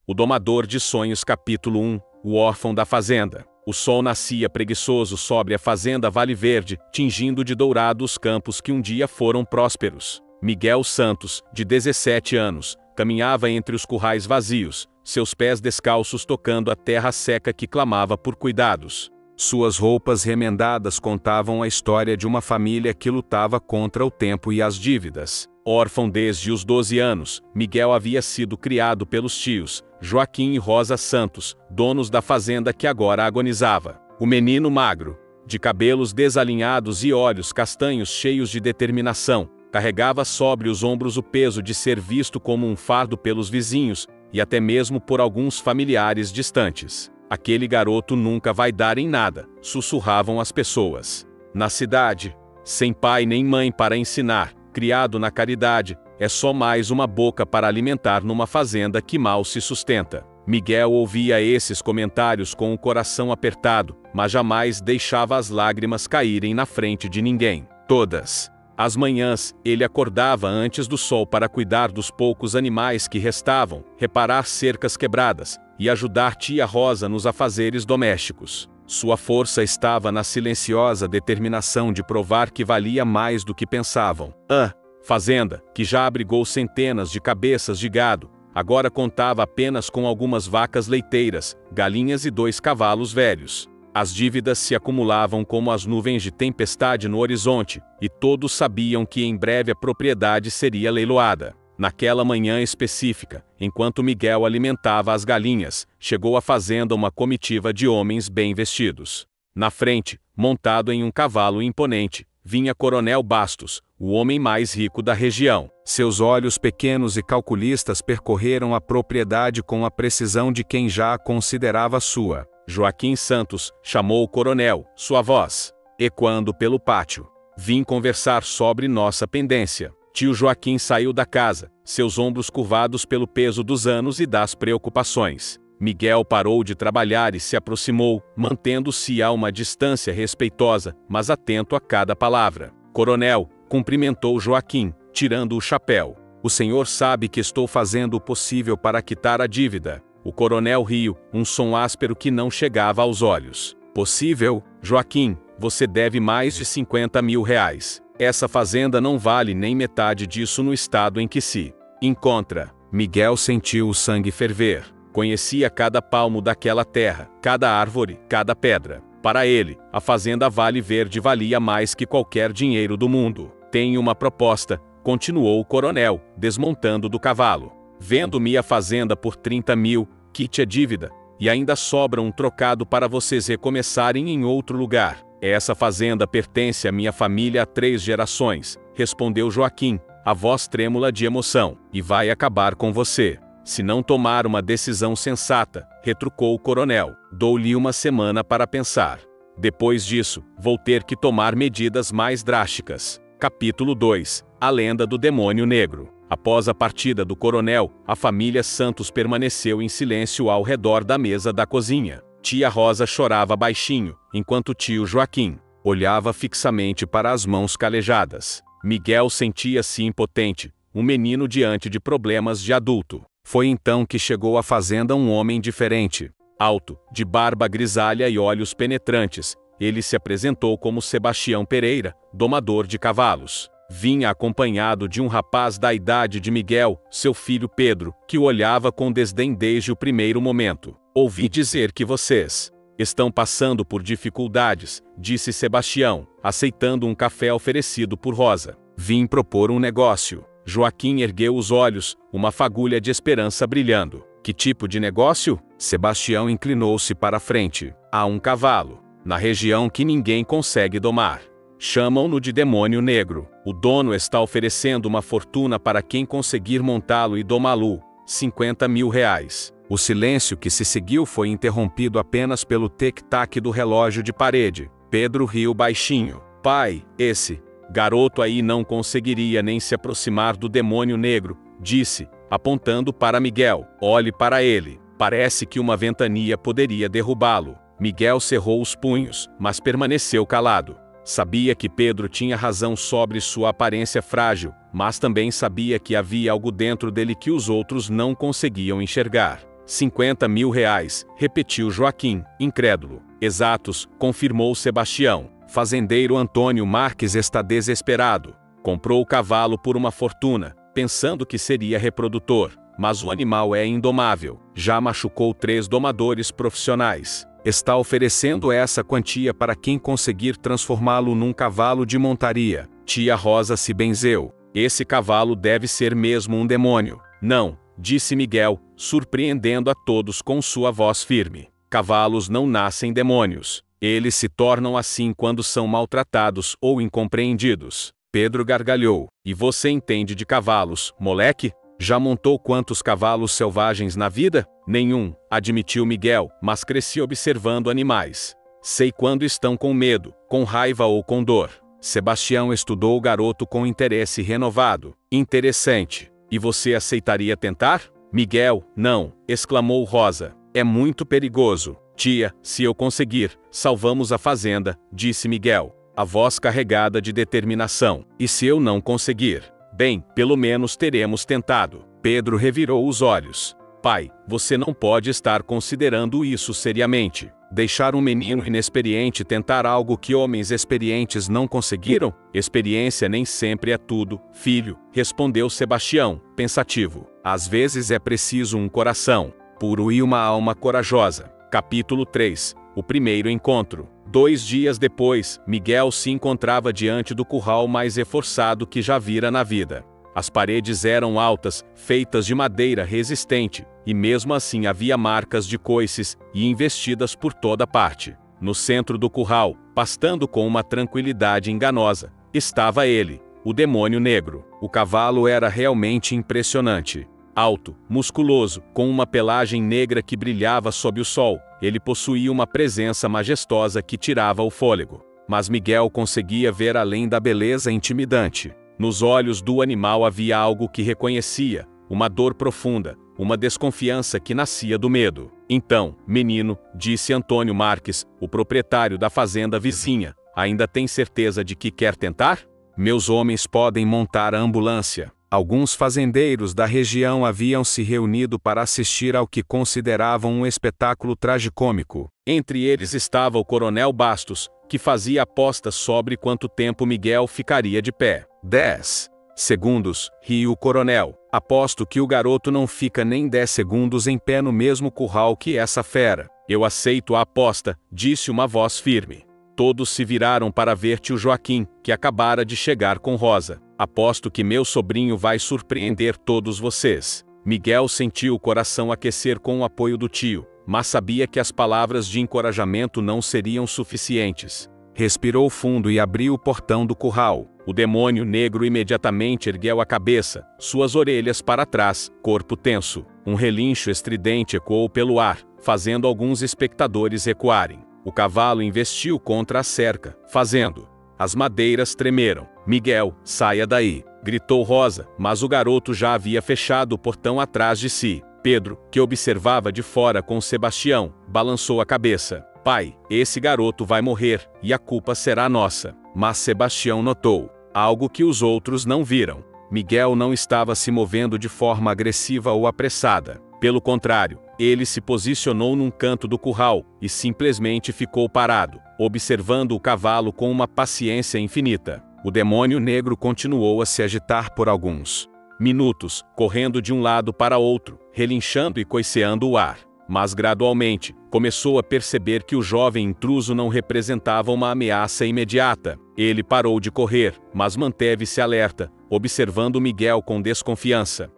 O Domador de Sonhos capítulo 1 O órfão da fazenda. O sol nascia preguiçoso sobre a fazenda Vale Verde, tingindo de dourado os campos que um dia foram prósperos. Miguel Santos, de 17 anos, caminhava entre os currais vazios, seus pés descalços tocando a terra seca que clamava por cuidados. Suas roupas remendadas contavam a história de uma família que lutava contra o tempo e as dívidas. Órfão desde os 12 anos, Miguel havia sido criado pelos tios, Joaquim e Rosa Santos, donos da fazenda que agora agonizava. O menino magro, de cabelos desalinhados e olhos castanhos cheios de determinação, carregava sobre os ombros o peso de ser visto como um fardo pelos vizinhos, e até mesmo por alguns familiares distantes. Aquele garoto nunca vai dar em nada, sussurravam as pessoas. Na cidade, sem pai nem mãe para ensinar, criado na caridade, é só mais uma boca para alimentar numa fazenda que mal se sustenta. Miguel ouvia esses comentários com o coração apertado, mas jamais deixava as lágrimas caírem na frente de ninguém. Todas as manhãs, ele acordava antes do sol para cuidar dos poucos animais que restavam, reparar cercas quebradas e ajudar tia Rosa nos afazeres domésticos. Sua força estava na silenciosa determinação de provar que valia mais do que pensavam. A fazenda, que já abrigou centenas de cabeças de gado, agora contava apenas com algumas vacas leiteiras, galinhas e 2 cavalos velhos. As dívidas se acumulavam como as nuvens de tempestade no horizonte, e todos sabiam que em breve a propriedade seria leiloada. Naquela manhã específica, enquanto Miguel alimentava as galinhas, chegou à fazenda uma comitiva de homens bem vestidos. Na frente, montado em um cavalo imponente, vinha Coronel Bastos, o homem mais rico da região. Seus olhos pequenos e calculistas percorreram a propriedade com a precisão de quem já a considerava sua. Joaquim Santos chamou o coronel, sua voz ecoando pelo pátio. Vim conversar sobre nossa pendência. Tio Joaquim saiu da casa, seus ombros curvados pelo peso dos anos e das preocupações. Miguel parou de trabalhar e se aproximou, mantendo-se a uma distância respeitosa, mas atento a cada palavra. Coronel, cumprimentou Joaquim, tirando o chapéu. O senhor sabe que estou fazendo o possível para quitar a dívida. O coronel riu, um som áspero que não chegava aos olhos. Possível? Joaquim, você deve mais de 50 mil reais. Essa fazenda não vale nem metade disso no estado em que se encontra. Miguel sentiu o sangue ferver. Conhecia cada palmo daquela terra, cada árvore, cada pedra. Para ele, a fazenda Vale Verde valia mais que qualquer dinheiro do mundo. Tenho uma proposta, continuou o coronel, desmontando do cavalo. Vendo-me a fazenda por 30 mil, quite a dívida, e ainda sobra um trocado para vocês recomeçarem em outro lugar. Essa fazenda pertence à minha família há 3 gerações, respondeu Joaquim, a voz trêmula de emoção, e vai acabar com você. Se não tomar uma decisão sensata, retrucou o coronel, dou-lhe uma semana para pensar. Depois disso, vou ter que tomar medidas mais drásticas. Capítulo 2 A lenda do demônio negro. Após a partida do coronel, a família Santos permaneceu em silêncio ao redor da mesa da cozinha. Tia Rosa chorava baixinho, enquanto tio Joaquim olhava fixamente para as mãos calejadas. Miguel sentia-se impotente, um menino diante de problemas de adulto. Foi então que chegou à fazenda um homem diferente. Alto, de barba grisalha e olhos penetrantes, ele se apresentou como Sebastião Pereira, domador de cavalos. Vinha acompanhado de um rapaz da idade de Miguel, seu filho Pedro, que o olhava com desdém desde o primeiro momento. Ouvi dizer que vocês estão passando por dificuldades, disse Sebastião, aceitando um café oferecido por Rosa. Vim propor um negócio. Joaquim ergueu os olhos, uma fagulha de esperança brilhando. Que tipo de negócio? Sebastião inclinou-se para a frente. Há um cavalo, na região que ninguém consegue domar. Chamam-no de demônio negro. O dono está oferecendo uma fortuna para quem conseguir montá-lo e domá-lo, 50 mil reais. O silêncio que se seguiu foi interrompido apenas pelo tic-tac do relógio de parede. Pedro riu baixinho. Pai, esse garoto aí não conseguiria nem se aproximar do demônio negro, disse, apontando para Miguel. Olhe para ele. Parece que uma ventania poderia derrubá-lo. Miguel cerrou os punhos, mas permaneceu calado. Sabia que Pedro tinha razão sobre sua aparência frágil, mas também sabia que havia algo dentro dele que os outros não conseguiam enxergar. R$ 50.000, repetiu Joaquim, incrédulo. Exatos, confirmou Sebastião. Fazendeiro Antônio Marques está desesperado. Comprou o cavalo por uma fortuna, pensando que seria reprodutor, mas o animal é indomável. Já machucou 3 domadores profissionais. Está oferecendo essa quantia para quem conseguir transformá-lo num cavalo de montaria. Tia Rosa se benzeu. Esse cavalo deve ser mesmo um demônio. Não, disse Miguel, surpreendendo a todos com sua voz firme. Cavalos não nascem demônios. Eles se tornam assim quando são maltratados ou incompreendidos. Pedro gargalhou. E você entende de cavalos, moleque? Já montou quantos cavalos selvagens na vida? Nenhum, admitiu Miguel, mas cresci observando animais. Sei quando estão com medo, com raiva ou com dor. Sebastião estudou o garoto com interesse renovado. Interessante. E você aceitaria tentar? Miguel, não, exclamou Rosa. É muito perigoso. Tia, se eu conseguir, salvamos a fazenda, disse Miguel, a voz carregada de determinação. E se eu não conseguir? Bem, pelo menos teremos tentado. Pedro revirou os olhos. Pai, você não pode estar considerando isso seriamente. Deixar um menino inexperiente tentar algo que homens experientes não conseguiram? Experiência nem sempre é tudo, filho, respondeu Sebastião, pensativo. Às vezes é preciso um coração puro e uma alma corajosa. Capítulo 3. O primeiro encontro. 2 dias depois, Miguel se encontrava diante do curral mais reforçado que já vira na vida. As paredes eram altas, feitas de madeira resistente, e mesmo assim havia marcas de coices e investidas por toda parte. No centro do curral, pastando com uma tranquilidade enganosa, estava ele, o demônio negro. O cavalo era realmente impressionante. Alto, musculoso, com uma pelagem negra que brilhava sob o sol, ele possuía uma presença majestosa que tirava o fôlego. Mas Miguel conseguia ver além da beleza intimidante. Nos olhos do animal havia algo que reconhecia, uma dor profunda, uma desconfiança que nascia do medo. Então, menino, disse Antônio Marques, o proprietário da fazenda vizinha, ainda tem certeza de que quer tentar? Meus homens podem montar a ambulância. Alguns fazendeiros da região haviam se reunido para assistir ao que consideravam um espetáculo tragicômico. Entre eles estava o coronel Bastos, que fazia apostas sobre quanto tempo Miguel ficaria de pé. 10 segundos, riu o coronel. Aposto que o garoto não fica nem 10 segundos em pé no mesmo curral que essa fera. Eu aceito a aposta, disse uma voz firme. Todos se viraram para ver tio Joaquim, que acabara de chegar com Rosa. Aposto que meu sobrinho vai surpreender todos vocês. Miguel sentiu o coração aquecer com o apoio do tio, mas sabia que as palavras de encorajamento não seriam suficientes. Respirou fundo e abriu o portão do curral. O demônio negro imediatamente ergueu a cabeça, suas orelhas para trás, corpo tenso. Um relincho estridente ecoou pelo ar, fazendo alguns espectadores recuarem. O cavalo investiu contra a cerca, fazendo. As madeiras tremeram. Miguel, saia daí, gritou Rosa, mas o garoto já havia fechado o portão atrás de si. Pedro, que observava de fora com Sebastião, balançou a cabeça. Pai, esse garoto vai morrer, e a culpa será nossa. Mas Sebastião notou algo que os outros não viram. Miguel não estava se movendo de forma agressiva ou apressada. Pelo contrário, ele se posicionou num canto do curral e simplesmente ficou parado, observando o cavalo com uma paciência infinita. O demônio negro continuou a se agitar por alguns minutos, correndo de um lado para outro, relinchando e coiceando o ar. Mas gradualmente, começou a perceber que o jovem intruso não representava uma ameaça imediata. Ele parou de correr, mas manteve-se alerta, observando Miguel com desconfiança.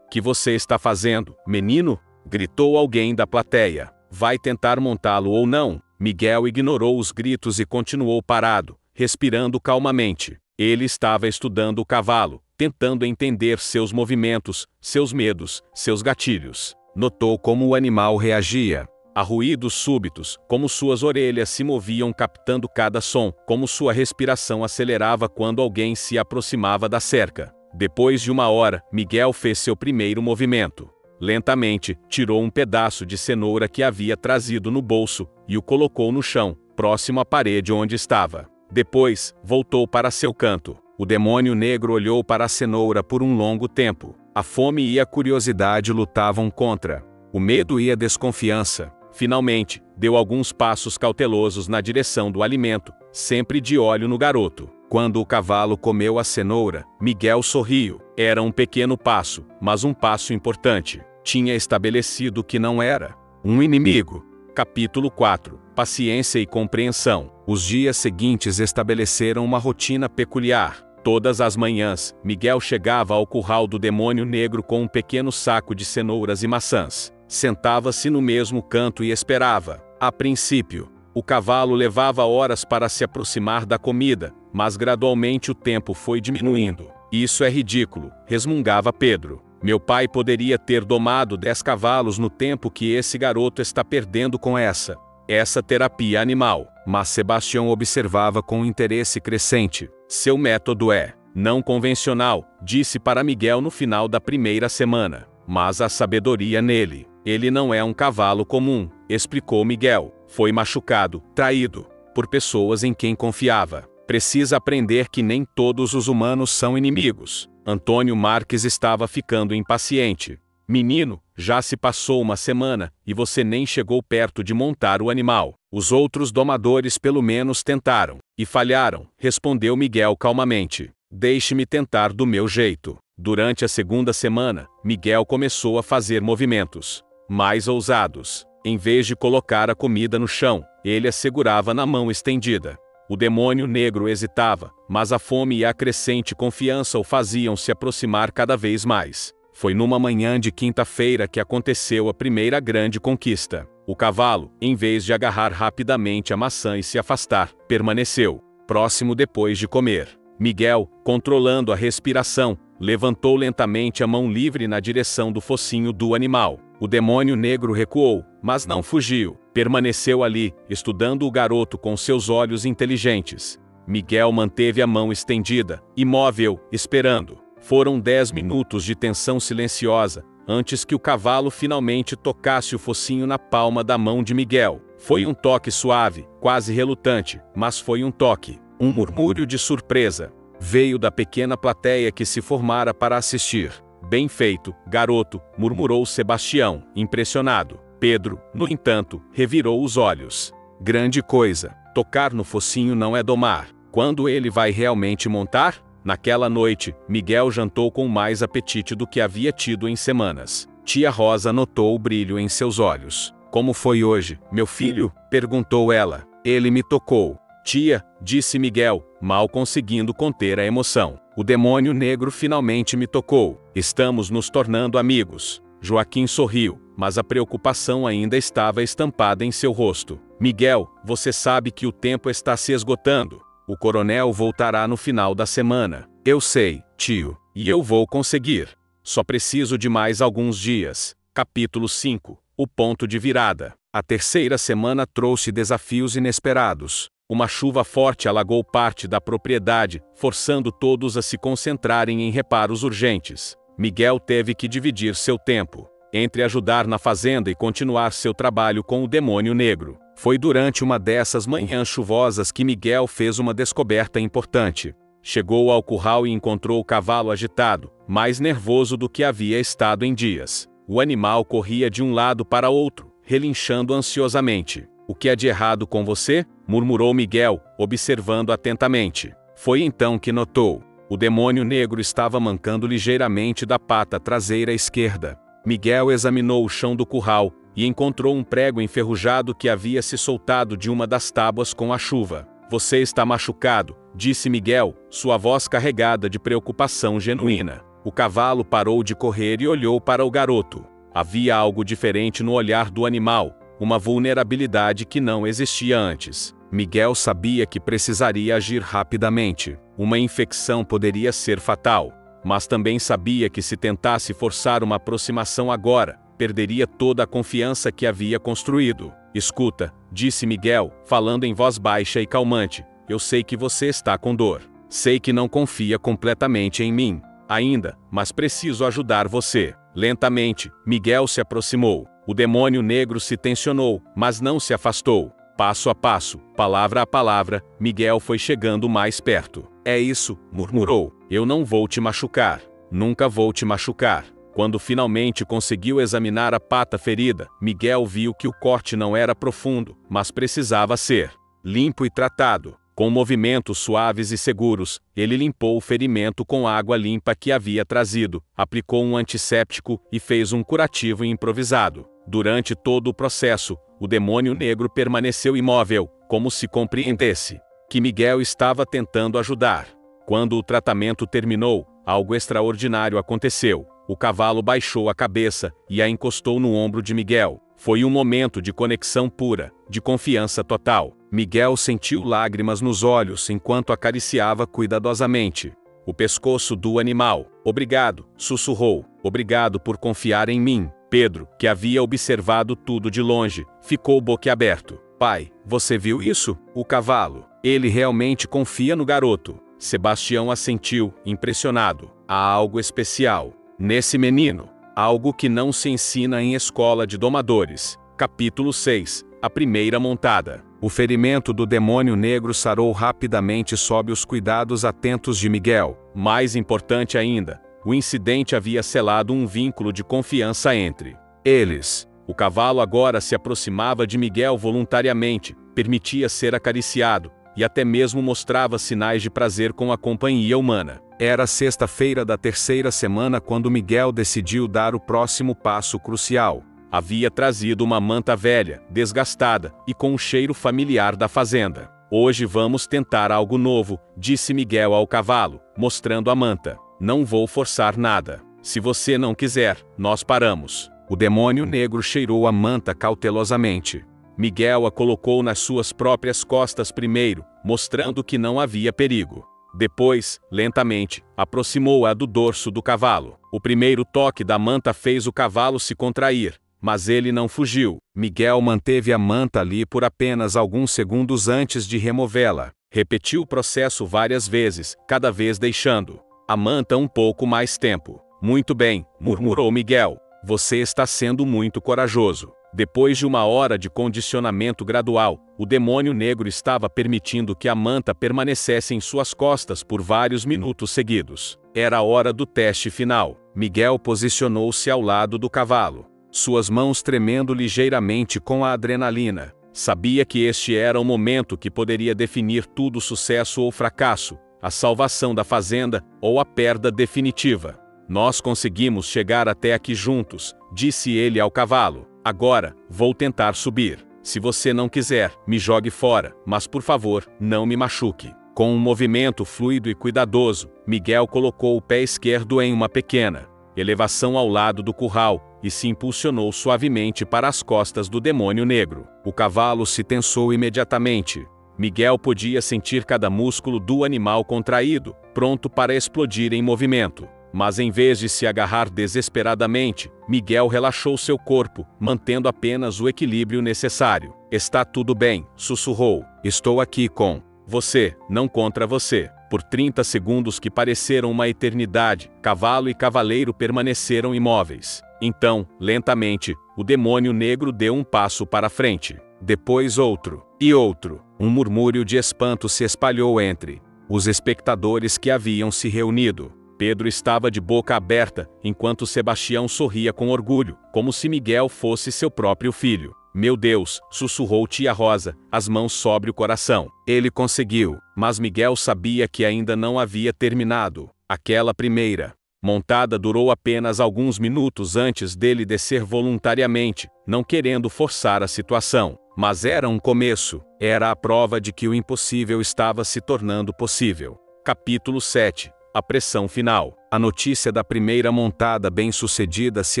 Que você está fazendo, menino? Gritou alguém da plateia. Vai tentar montá-lo ou não? Miguel ignorou os gritos e continuou parado, respirando calmamente. Ele estava estudando o cavalo, tentando entender seus movimentos, seus medos, seus gatilhos. Notou como o animal reagia a ruídos súbitos, como suas orelhas se moviam captando cada som, como sua respiração acelerava quando alguém se aproximava da cerca. Depois de 1 hora, Miguel fez seu primeiro movimento. Lentamente, tirou um pedaço de cenoura que havia trazido no bolso e o colocou no chão, próximo à parede onde estava. Depois, voltou para seu canto. O demônio negro olhou para a cenoura por um longo tempo. A fome e a curiosidade lutavam contra o medo e a desconfiança. Finalmente, deu alguns passos cautelosos na direção do alimento, sempre de olho no garoto. Quando o cavalo comeu a cenoura, Miguel sorriu. Era um pequeno passo, mas um passo importante. Tinha estabelecido que não era um inimigo. Capítulo 4. Paciência e compreensão. Os dias seguintes estabeleceram uma rotina peculiar. Todas as manhãs, Miguel chegava ao curral do demônio negro com um pequeno saco de cenouras e maçãs. Sentava-se no mesmo canto e esperava. A princípio, o cavalo levava horas para se aproximar da comida, mas gradualmente o tempo foi diminuindo. Isso é ridículo, resmungava Pedro. Meu pai poderia ter domado 10 cavalos no tempo que esse garoto está perdendo com essa terapia animal. Mas Sebastião observava com interesse crescente. Seu método é não convencional, disse para Miguel no final da primeira semana. Mas há sabedoria nele. Ele não é um cavalo comum, explicou Miguel. Foi machucado, traído, por pessoas em quem confiava. Precisa aprender que nem todos os humanos são inimigos. Antônio Marques estava ficando impaciente. Menino, já se passou uma semana, e você nem chegou perto de montar o animal. Os outros domadores pelo menos tentaram. E falharam, respondeu Miguel calmamente. Deixe-me tentar do meu jeito. Durante a segunda semana, Miguel começou a fazer movimentos mais ousados. Em vez de colocar a comida no chão, ele a segurava na mão estendida. O demônio negro hesitava, mas a fome e a crescente confiança o faziam se aproximar cada vez mais. Foi numa manhã de quinta-feira que aconteceu a primeira grande conquista. O cavalo, em vez de agarrar rapidamente a maçã e se afastar, permaneceu próximo depois de comer. Miguel, controlando a respiração, levantou lentamente a mão livre na direção do focinho do animal. O demônio negro recuou, mas não fugiu. Permaneceu ali, estudando o garoto com seus olhos inteligentes. Miguel manteve a mão estendida, imóvel, esperando. Foram 10 minutos de tensão silenciosa, antes que o cavalo finalmente tocasse o focinho na palma da mão de Miguel. Foi um toque suave, quase relutante, mas foi um toque. Um murmúrio de surpresa veio da pequena plateia que se formara para assistir. Bem feito, garoto, murmurou Sebastião, impressionado. Pedro, no entanto, revirou os olhos. Grande coisa. Tocar no focinho não é domar. Quando ele vai realmente montar? Naquela noite, Miguel jantou com mais apetite do que havia tido em semanas. Tia Rosa notou o brilho em seus olhos. Como foi hoje, meu filho? Perguntou ela. Ele me tocou. Tia, disse Miguel, mal conseguindo conter a emoção. O demônio negro finalmente me tocou. Estamos nos tornando amigos. Joaquim sorriu, mas a preocupação ainda estava estampada em seu rosto. Miguel, você sabe que o tempo está se esgotando. O coronel voltará no final da semana. Eu sei, tio, e eu vou conseguir. Só preciso de mais alguns dias. Capítulo 5. O ponto de virada. A terceira semana trouxe desafios inesperados. Uma chuva forte alagou parte da propriedade, forçando todos a se concentrarem em reparos urgentes. Miguel teve que dividir seu tempo entre ajudar na fazenda e continuar seu trabalho com o demônio negro. Foi durante uma dessas manhãs chuvosas que Miguel fez uma descoberta importante. Chegou ao curral e encontrou o cavalo agitado, mais nervoso do que havia estado em dias. O animal corria de um lado para outro, relinchando ansiosamente. O que há de errado com você? Murmurou Miguel, observando atentamente. Foi então que notou. O demônio negro estava mancando ligeiramente da pata traseira esquerda. Miguel examinou o chão do curral e encontrou um prego enferrujado que havia se soltado de uma das tábuas com a chuva. Você está machucado, disse Miguel, sua voz carregada de preocupação genuína. O cavalo parou de correr e olhou para o garoto. Havia algo diferente no olhar do animal, uma vulnerabilidade que não existia antes. Miguel sabia que precisaria agir rapidamente. Uma infecção poderia ser fatal, mas também sabia que se tentasse forçar uma aproximação agora, perderia toda a confiança que havia construído. Escuta, disse Miguel, falando em voz baixa e calmante, eu sei que você está com dor. Sei que não confia completamente em mim ainda, mas preciso ajudar você. Lentamente, Miguel se aproximou. O demônio negro se tensionou, mas não se afastou. Passo a passo, palavra a palavra, Miguel foi chegando mais perto. É isso, murmurou. Eu não vou te machucar. Nunca vou te machucar. Quando finalmente conseguiu examinar a pata ferida, Miguel viu que o corte não era profundo, mas precisava ser limpo e tratado. Com movimentos suaves e seguros, ele limpou o ferimento com água limpa que havia trazido, aplicou um antisséptico e fez um curativo improvisado. Durante todo o processo, o demônio negro permaneceu imóvel, como se compreendesse que Miguel estava tentando ajudar. Quando o tratamento terminou, algo extraordinário aconteceu. O cavalo baixou a cabeça e a encostou no ombro de Miguel. Foi um momento de conexão pura, de confiança total. Miguel sentiu lágrimas nos olhos enquanto acariciava cuidadosamente o pescoço do animal. "Obrigado", sussurrou. "Obrigado por confiar em mim." Pedro, que havia observado tudo de longe, ficou boquiaberto. "Pai, você viu isso? O cavalo. Ele realmente confia no garoto." Sebastião assentiu, impressionado. "Há algo especial nesse menino. Algo que não se ensina em escola de domadores." Capítulo 6. A primeira montada. O ferimento do demônio negro sarou rapidamente sob os cuidados atentos de Miguel. Mais importante ainda, o incidente havia selado um vínculo de confiança entre eles. O cavalo agora se aproximava de Miguel voluntariamente, permitia ser acariciado, e até mesmo mostrava sinais de prazer com a companhia humana. Era sexta-feira da terceira semana quando Miguel decidiu dar o próximo passo crucial. Havia trazido uma manta velha, desgastada e com o cheiro familiar da fazenda. "Hoje vamos tentar algo novo", disse Miguel ao cavalo, mostrando a manta. "Não vou forçar nada. Se você não quiser, nós paramos." O demônio negro cheirou a manta cautelosamente. Miguel a colocou nas suas próprias costas primeiro, mostrando que não havia perigo. Depois, lentamente, aproximou-a do dorso do cavalo. O primeiro toque da manta fez o cavalo se contrair, mas ele não fugiu. Miguel manteve a manta ali por apenas alguns segundos antes de removê-la. Repetiu o processo várias vezes, cada vez deixando a manta um pouco mais tempo. "Muito bem", murmurou Miguel. "Você está sendo muito corajoso." Depois de uma hora de condicionamento gradual, o demônio negro estava permitindo que a manta permanecesse em suas costas por vários minutos seguidos. Era a hora do teste final. Miguel posicionou-se ao lado do cavalo, suas mãos tremendo ligeiramente com a adrenalina. Sabia que este era o momento que poderia definir tudo: sucesso ou fracasso, a salvação da fazenda ou a perda definitiva. "Nós conseguimos chegar até aqui juntos", disse ele ao cavalo. "Agora, vou tentar subir. Se você não quiser, me jogue fora, mas por favor, não me machuque." Com um movimento fluido e cuidadoso, Miguel colocou o pé esquerdo em uma pequena elevação ao lado do curral e se impulsionou suavemente para as costas do demônio negro. O cavalo se tensou imediatamente. Miguel podia sentir cada músculo do animal contraído, pronto para explodir em movimento. Mas em vez de se agarrar desesperadamente, Miguel relaxou seu corpo, mantendo apenas o equilíbrio necessário. "Está tudo bem", sussurrou. "Estou aqui com você, não contra você." Por 30 segundos que pareceram uma eternidade, cavalo e cavaleiro permaneceram imóveis. Então, lentamente, o demônio negro deu um passo para frente. Depois outro. E outro. Um murmúrio de espanto se espalhou entre os espectadores que haviam se reunido. Pedro estava de boca aberta, enquanto Sebastião sorria com orgulho, como se Miguel fosse seu próprio filho. "Meu Deus", sussurrou tia Rosa, as mãos sobre o coração. Ele conseguiu, mas Miguel sabia que ainda não havia terminado. Aquela primeira montada durou apenas alguns minutos antes dele descer voluntariamente, não querendo forçar a situação. Mas era um começo, era a prova de que o impossível estava se tornando possível. Capítulo 7. A pressão final. A notícia da primeira montada bem-sucedida se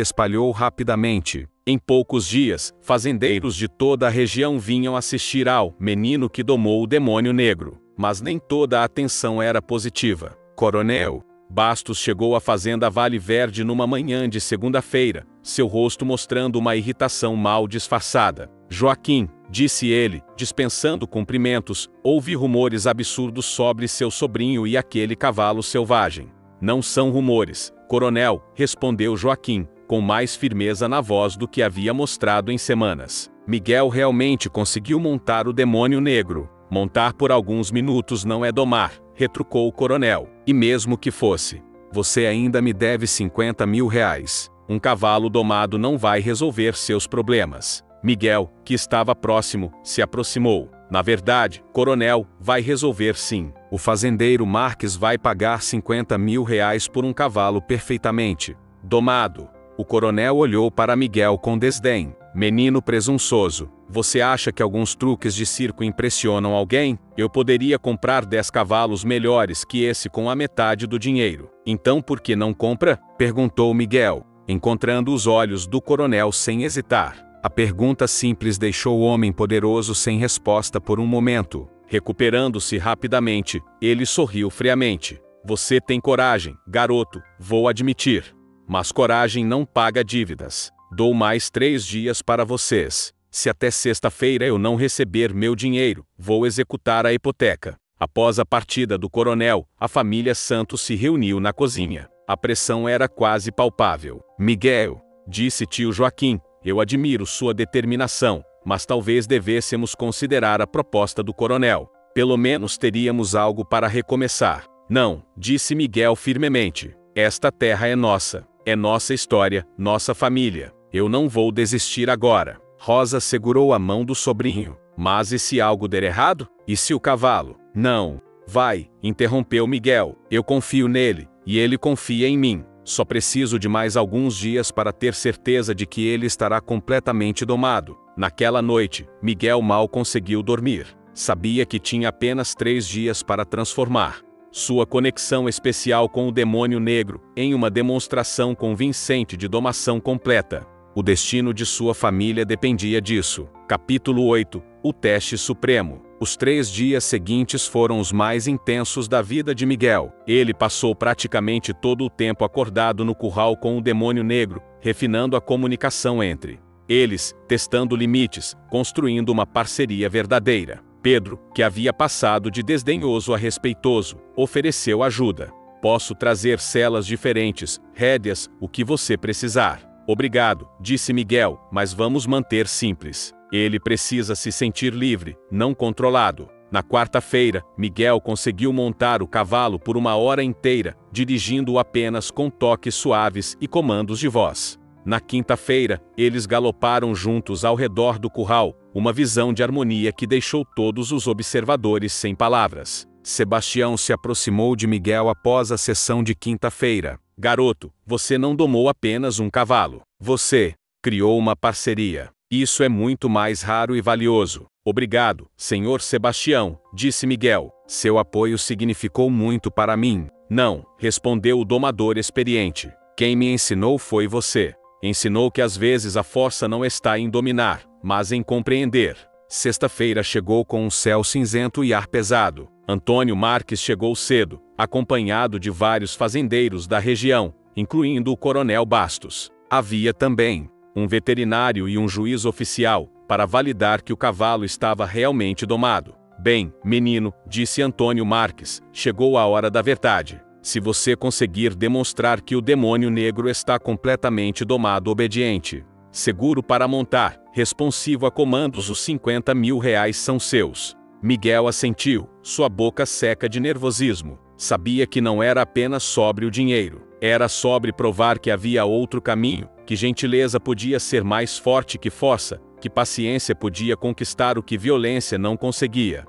espalhou rapidamente. Em poucos dias, fazendeiros de toda a região vinham assistir ao menino que domou o demônio negro. Mas nem toda a atenção era positiva. Coronel Bastos chegou à fazenda Vale Verde numa manhã de segunda-feira, seu rosto mostrando uma irritação mal disfarçada. "Joaquim", disse ele, dispensando cumprimentos, "ouvi rumores absurdos sobre seu sobrinho e aquele cavalo selvagem." "Não são rumores, coronel", respondeu Joaquim, com mais firmeza na voz do que havia mostrado em semanas. "Miguel realmente conseguiu montar o demônio negro." "Montar por alguns minutos não é domar", retrucou o coronel. "E mesmo que fosse, Você ainda me deve 50 mil reais. Um cavalo domado não vai resolver seus problemas. Miguel, que estava próximo, se aproximou. Na verdade, coronel, vai resolver sim. O fazendeiro Marques vai pagar 50 mil reais por um cavalo perfeitamente domado. O coronel olhou para Miguel com desdém. Menino presunçoso, você acha que alguns truques de circo impressionam alguém? Eu poderia comprar 10 cavalos melhores que esse com a metade do dinheiro. Então por que não compra? Perguntou Miguel, encontrando os olhos do coronel sem hesitar. A pergunta simples deixou o homem poderoso sem resposta por um momento. Recuperando-se rapidamente, ele sorriu friamente. Você tem coragem, garoto, vou admitir. Mas coragem não paga dívidas. Dou mais 3 dias para vocês. Se até sexta-feira eu não receber meu dinheiro, vou executar a hipoteca. Após a partida do coronel, a família Santos se reuniu na cozinha. A pressão era quase palpável. Miguel, disse tio Joaquim, eu admiro sua determinação, mas talvez devêssemos considerar a proposta do coronel. Pelo menos teríamos algo para recomeçar. Não, disse Miguel firmemente. Esta terra é nossa. É nossa história, nossa família. Eu não vou desistir agora. Rosa segurou a mão do sobrinho. Mas e se algo der errado? E se o cavalo? Não. Vai, interrompeu Miguel. Eu confio nele, e ele confia em mim. Só preciso de mais alguns dias para ter certeza de que ele estará completamente domado. Naquela noite, Miguel mal conseguiu dormir. Sabia que tinha apenas 3 dias para transformar sua conexão especial com o demônio negro em uma demonstração convincente de domação completa. O destino de sua família dependia disso. Capítulo 8. O teste supremo. Os 3 dias seguintes foram os mais intensos da vida de Miguel. Ele passou praticamente todo o tempo acordado no curral com o demônio negro, refinando a comunicação entre eles, testando limites, construindo uma parceria verdadeira. Pedro, que havia passado de desdenhoso a respeitoso, ofereceu ajuda. Posso trazer celas diferentes, rédeas, o que você precisar. Obrigado, disse Miguel, mas vamos manter simples. Ele precisa se sentir livre, não controlado. Na quarta-feira, Miguel conseguiu montar o cavalo por 1 hora inteira, dirigindo-o apenas com toques suaves e comandos de voz. Na quinta-feira, eles galoparam juntos ao redor do curral, uma visão de harmonia que deixou todos os observadores sem palavras. Sebastião se aproximou de Miguel após a sessão de quinta-feira. Garoto, você não domou apenas um cavalo. Você criou uma parceria. Isso é muito mais raro e valioso. Obrigado, senhor Sebastião, disse Miguel. Seu apoio significou muito para mim. Não, respondeu o domador experiente. Quem me ensinou foi você. Ensinou que às vezes a força não está em dominar, mas em compreender. Sexta-feira chegou com um céu cinzento e ar pesado. Antônio Marques chegou cedo, acompanhado de vários fazendeiros da região, incluindo o coronel Bastos. Havia também um veterinário e um juiz oficial, para validar que o cavalo estava realmente domado. Bem, menino, disse Antônio Marques, chegou a hora da verdade. Se você conseguir demonstrar que o demônio negro está completamente domado, obediente, seguro para montar, responsivo a comandos, os 50 mil reais são seus. Miguel assentiu, sua boca seca de nervosismo. Sabia que não era apenas sobre o dinheiro. Era sobre provar que havia outro caminho, que gentileza podia ser mais forte que força, que paciência podia conquistar o que violência não conseguia.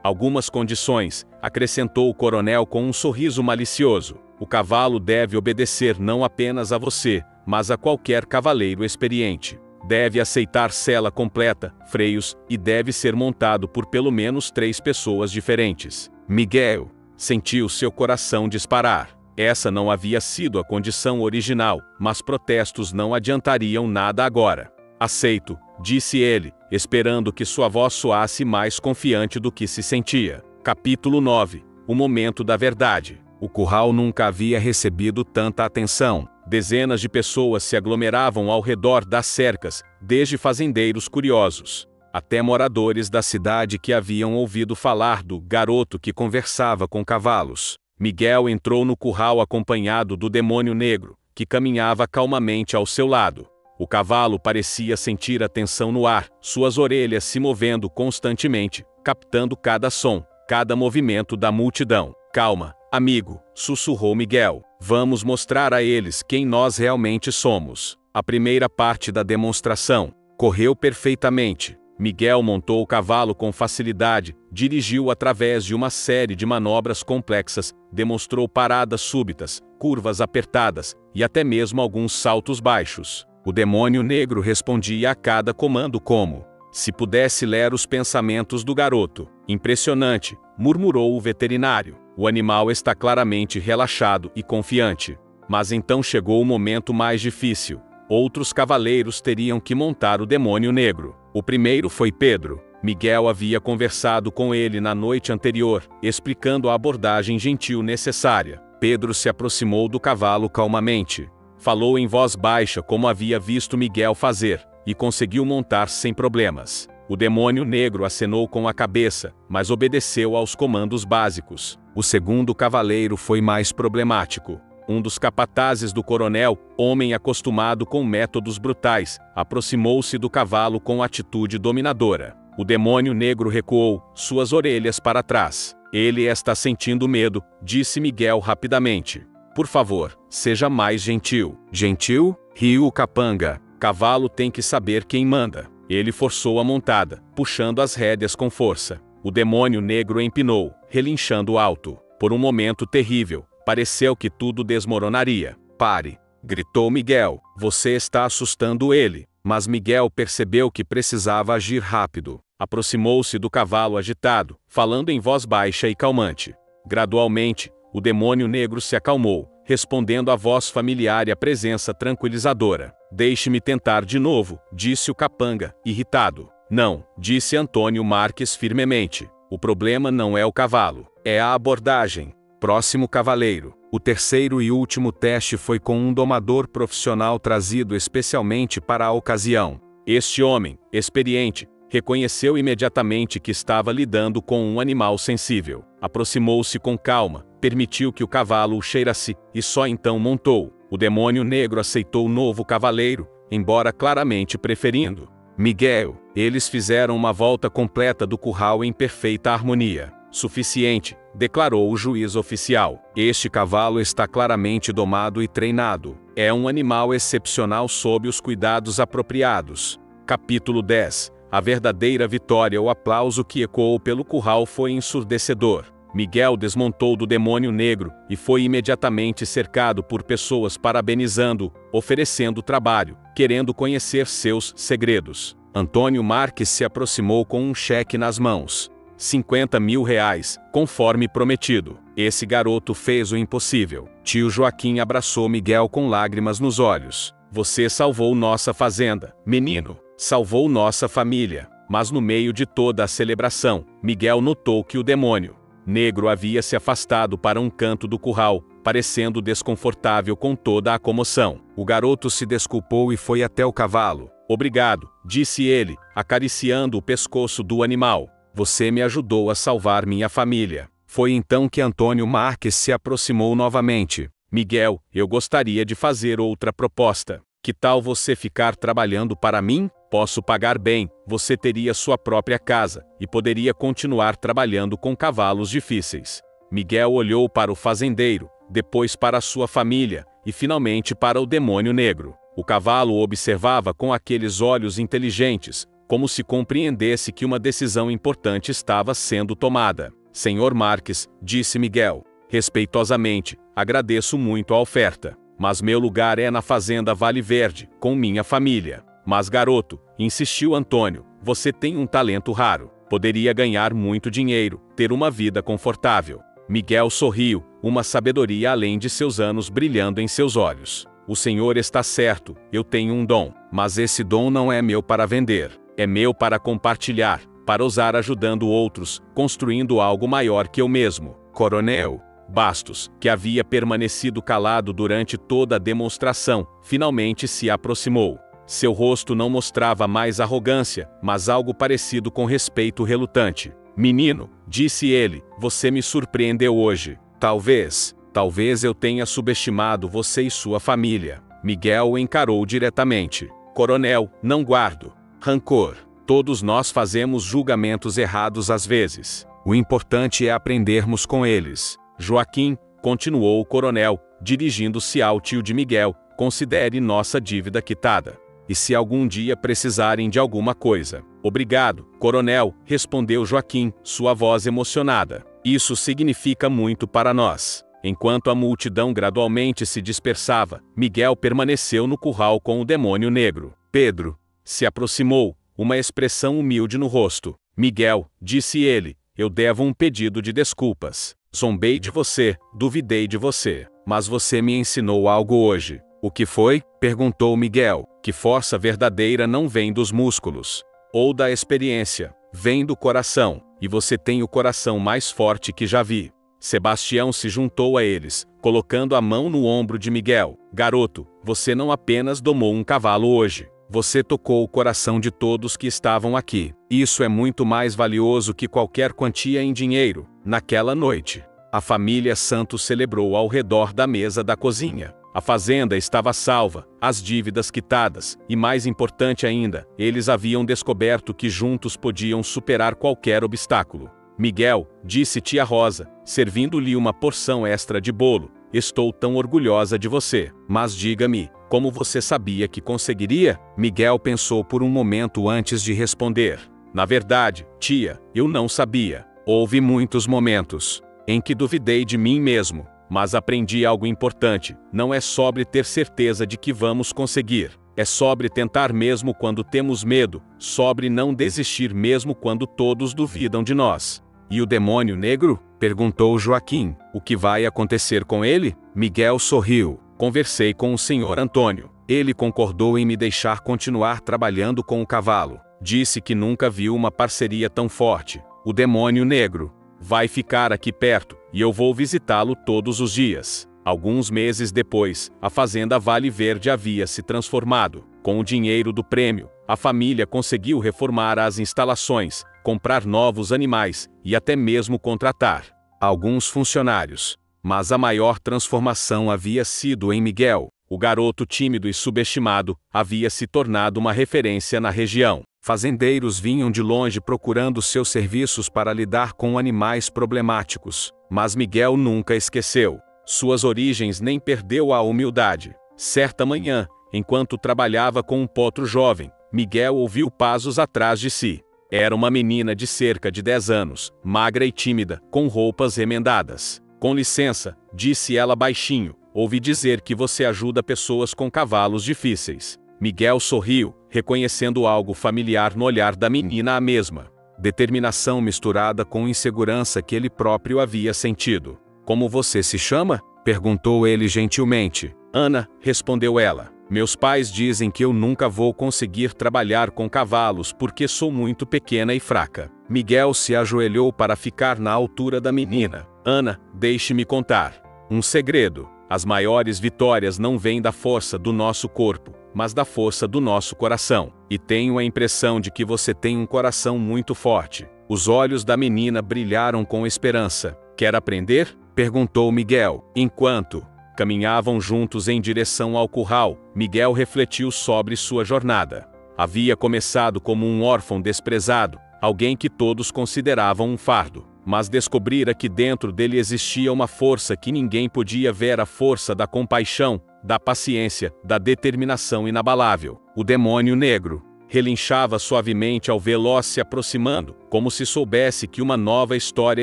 Algumas condições, acrescentou o coronel com um sorriso malicioso. O cavalo deve obedecer não apenas a você, mas a qualquer cavaleiro experiente. Deve aceitar sela completa, freios, e deve ser montado por pelo menos 3 pessoas diferentes. Miguel sentiu seu coração disparar. Essa não havia sido a condição original, mas protestos não adiantariam nada agora. Aceito, disse ele, esperando que sua voz soasse mais confiante do que se sentia. Capítulo 9. O momento da verdade. O curral nunca havia recebido tanta atenção. Dezenas de pessoas se aglomeravam ao redor das cercas, desde fazendeiros curiosos até moradores da cidade que haviam ouvido falar do garoto que conversava com cavalos. Miguel entrou no curral acompanhado do demônio negro, que caminhava calmamente ao seu lado. O cavalo parecia sentir a tensão no ar, suas orelhas se movendo constantemente, captando cada som, cada movimento da multidão. Calma, Amigo, sussurrou Miguel, vamos mostrar a eles quem nós realmente somos. A primeira parte da demonstração correu perfeitamente. Miguel montou o cavalo com facilidade, dirigiu através de uma série de manobras complexas, demonstrou paradas súbitas, curvas apertadas e até mesmo alguns saltos baixos. O demônio negro respondia a cada comando como se pudesse ler os pensamentos do garoto. Impressionante, murmurou o veterinário. O animal está claramente relaxado e confiante. Mas então chegou o momento mais difícil. Outros cavaleiros teriam que montar o demônio negro. O primeiro foi Pedro. Miguel havia conversado com ele na noite anterior, explicando a abordagem gentil necessária. Pedro se aproximou do cavalo calmamente. Falou em voz baixa como havia visto Miguel fazer, e conseguiu montar sem problemas. O demônio negro acenou com a cabeça, mas obedeceu aos comandos básicos. O segundo cavaleiro foi mais problemático. Um dos capatazes do coronel, homem acostumado com métodos brutais, aproximou-se do cavalo com atitude dominadora. O demônio negro recuou, suas orelhas para trás. Ele está sentindo medo, disse Miguel rapidamente. Por favor, seja mais gentil. Gentil? Riu o capanga. Cavalo tem que saber quem manda. Ele forçou a montada, puxando as rédeas com força. O demônio negro empinou, relinchando alto. Por um momento terrível, pareceu que tudo desmoronaria. Pare! Gritou Miguel. Você está assustando ele. Mas Miguel percebeu que precisava agir rápido. Aproximou-se do cavalo agitado, falando em voz baixa e calmante. Gradualmente, o demônio negro se acalmou, respondendo à voz familiar e à presença tranquilizadora. Deixe-me tentar de novo, disse o capanga, irritado. Não, disse Antônio Marques firmemente. O problema não é o cavalo, é a abordagem. Próximo cavaleiro. O terceiro e último teste foi com um domador profissional trazido especialmente para a ocasião. Este homem, experiente, reconheceu imediatamente que estava lidando com um animal sensível. Aproximou-se com calma, permitiu que o cavalo o cheirasse, e só então montou. O demônio negro aceitou o novo cavaleiro, embora claramente preferindo Miguel. Eles fizeram uma volta completa do curral em perfeita harmonia. Suficiente, declarou o juiz oficial. Este cavalo está claramente domado e treinado. É um animal excepcional sob os cuidados apropriados. Capítulo 10. A verdadeira vitória. O aplauso que ecoou pelo curral foi ensurdecedor. Miguel desmontou do demônio negro e foi imediatamente cercado por pessoas parabenizando-o, oferecendo trabalho, querendo conhecer seus segredos. Antônio Marques se aproximou com um cheque nas mãos. 50 mil reais, conforme prometido. Esse garoto fez o impossível. Tio Joaquim abraçou Miguel com lágrimas nos olhos. Você salvou nossa fazenda, menino. Salvou nossa família. Mas no meio de toda a celebração, Miguel notou que o demônio negro havia se afastado para um canto do curral, parecendo desconfortável com toda a comoção. O garoto se desculpou e foi até o cavalo. Obrigado, disse ele, acariciando o pescoço do animal. Você me ajudou a salvar minha família. Foi então que Antônio Marques se aproximou novamente. Miguel, eu gostaria de fazer outra proposta. Que tal você ficar trabalhando para mim? Posso pagar bem, você teria sua própria casa, e poderia continuar trabalhando com cavalos difíceis. Miguel olhou para o fazendeiro, depois para sua família, e finalmente para o demônio negro. O cavalo o observava com aqueles olhos inteligentes, como se compreendesse que uma decisão importante estava sendo tomada. Senhor Marques, disse Miguel, respeitosamente, agradeço muito a oferta, mas meu lugar é na fazenda Vale Verde, com minha família. Mas garoto, insistiu Antônio, você tem um talento raro. Poderia ganhar muito dinheiro, ter uma vida confortável. Miguel sorriu, uma sabedoria além de seus anos brilhando em seus olhos. O senhor está certo, eu tenho um dom, mas esse dom não é meu para vender. É meu para compartilhar, para usar ajudando outros, construindo algo maior que eu mesmo. Coronel Bastos, que havia permanecido calado durante toda a demonstração, finalmente se aproximou. Seu rosto não mostrava mais arrogância, mas algo parecido com respeito relutante. Menino, disse ele, você me surpreendeu hoje. Talvez eu tenha subestimado você e sua família. Miguel o encarou diretamente. Coronel, não guardo rancor. Todos nós fazemos julgamentos errados às vezes. O importante é aprendermos com eles. Joaquim, continuou o coronel, dirigindo-se ao tio de Miguel, considere nossa dívida quitada. E se algum dia precisarem de alguma coisa. Obrigado, coronel, respondeu Joaquim, sua voz emocionada. Isso significa muito para nós. Enquanto a multidão gradualmente se dispersava, Miguel permaneceu no curral com o demônio negro. Pedro se aproximou, uma expressão humilde no rosto. Miguel, disse ele, eu devo um pedido de desculpas. Zombei de você, duvidei de você, mas você me ensinou algo hoje. O que foi? Perguntou Miguel. Que força verdadeira não vem dos músculos ou da experiência, vem do coração, e você tem o coração mais forte que já vi. Sebastião se juntou a eles, colocando a mão no ombro de Miguel. Garoto, você não apenas domou um cavalo hoje, você tocou o coração de todos que estavam aqui. Isso é muito mais valioso que qualquer quantia em dinheiro. Naquela noite, a família Santos celebrou ao redor da mesa da cozinha. A fazenda estava salva, as dívidas quitadas, e mais importante ainda, eles haviam descoberto que juntos podiam superar qualquer obstáculo. Miguel, disse tia Rosa, servindo-lhe uma porção extra de bolo, estou tão orgulhosa de você. Mas diga-me, como você sabia que conseguiria? Miguel pensou por um momento antes de responder. Na verdade, tia, eu não sabia. Houve muitos momentos em que duvidei de mim mesmo. Mas aprendi algo importante, não é sobre ter certeza de que vamos conseguir. É sobre tentar mesmo quando temos medo, sobre não desistir mesmo quando todos duvidam de nós. E o demônio negro? Perguntou Joaquim. O que vai acontecer com ele? Miguel sorriu. Conversei com o senhor Antônio. Ele concordou em me deixar continuar trabalhando com o cavalo. Disse que nunca viu uma parceria tão forte. O demônio negro vai ficar aqui perto, e eu vou visitá-lo todos os dias. Alguns meses depois, a fazenda Vale Verde havia se transformado. Com o dinheiro do prêmio, a família conseguiu reformar as instalações, comprar novos animais e até mesmo contratar alguns funcionários. Mas a maior transformação havia sido em Miguel. O garoto tímido e subestimado havia se tornado uma referência na região. Fazendeiros vinham de longe procurando seus serviços para lidar com animais problemáticos. Mas Miguel nunca esqueceu suas origens nem perdeu a humildade. Certa manhã, enquanto trabalhava com um potro jovem, Miguel ouviu passos atrás de si. Era uma menina de cerca de 10 anos, magra e tímida, com roupas remendadas. Com licença, disse ela baixinho, ouvi dizer que você ajuda pessoas com cavalos difíceis. Miguel sorriu, reconhecendo algo familiar no olhar da menina, a mesma determinação misturada com insegurança que ele próprio havia sentido. Como você se chama? Perguntou ele gentilmente. Ana, respondeu ela. Meus pais dizem que eu nunca vou conseguir trabalhar com cavalos porque sou muito pequena e fraca. Miguel se ajoelhou para ficar na altura da menina. Ana, deixe-me contar um segredo. As maiores vitórias não vêm da força do nosso corpo, mas da força do nosso coração. E tenho a impressão de que você tem um coração muito forte. Os olhos da menina brilharam com esperança. Quer aprender? Perguntou Miguel. Enquanto caminhavam juntos em direção ao curral, Miguel refletiu sobre sua jornada. Havia começado como um órfão desprezado, alguém que todos consideravam um fardo. Mas descobrira que dentro dele existia uma força que ninguém podia ver, a força da compaixão, da paciência, da determinação inabalável. O demônio negro relinchava suavemente ao vê-lo se aproximando, como se soubesse que uma nova história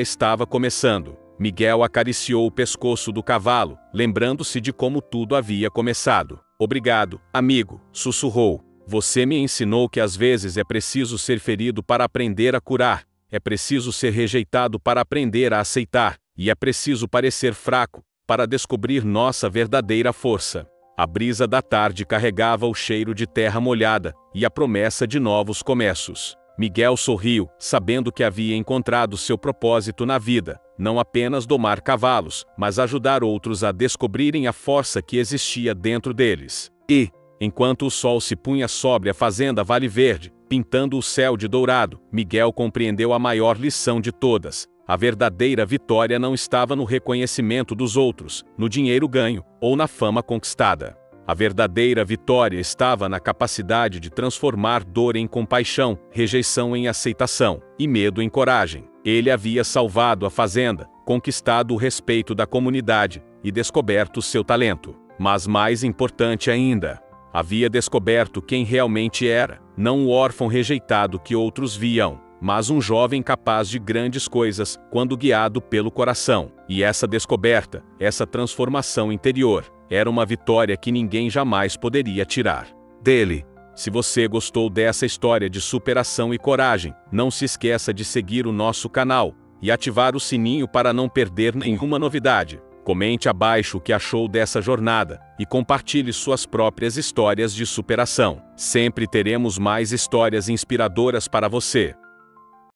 estava começando. Miguel acariciou o pescoço do cavalo, lembrando-se de como tudo havia começado. Obrigado, amigo, sussurrou. Você me ensinou que às vezes é preciso ser ferido para aprender a curar. É preciso ser rejeitado para aprender a aceitar, e é preciso parecer fraco, para descobrir nossa verdadeira força. A brisa da tarde carregava o cheiro de terra molhada, e a promessa de novos começos. Miguel sorriu, sabendo que havia encontrado seu propósito na vida, não apenas domar cavalos, mas ajudar outros a descobrirem a força que existia dentro deles. E, enquanto o sol se punha sobre a fazenda Vale Verde, pintando o céu de dourado, Miguel compreendeu a maior lição de todas. A verdadeira vitória não estava no reconhecimento dos outros, no dinheiro ganho, ou na fama conquistada. A verdadeira vitória estava na capacidade de transformar dor em compaixão, rejeição em aceitação, e medo em coragem. Ele havia salvado a fazenda, conquistado o respeito da comunidade e descoberto seu talento. Mas mais importante ainda, havia descoberto quem realmente era, não o órfão rejeitado que outros viam, mas um jovem capaz de grandes coisas quando guiado pelo coração. E essa descoberta, essa transformação interior, era uma vitória que ninguém jamais poderia tirar dele. Se você gostou dessa história de superação e coragem, não se esqueça de seguir o nosso canal e ativar o sininho para não perder nenhuma novidade. Comente abaixo o que achou dessa jornada e compartilhe suas próprias histórias de superação. Sempre teremos mais histórias inspiradoras para você.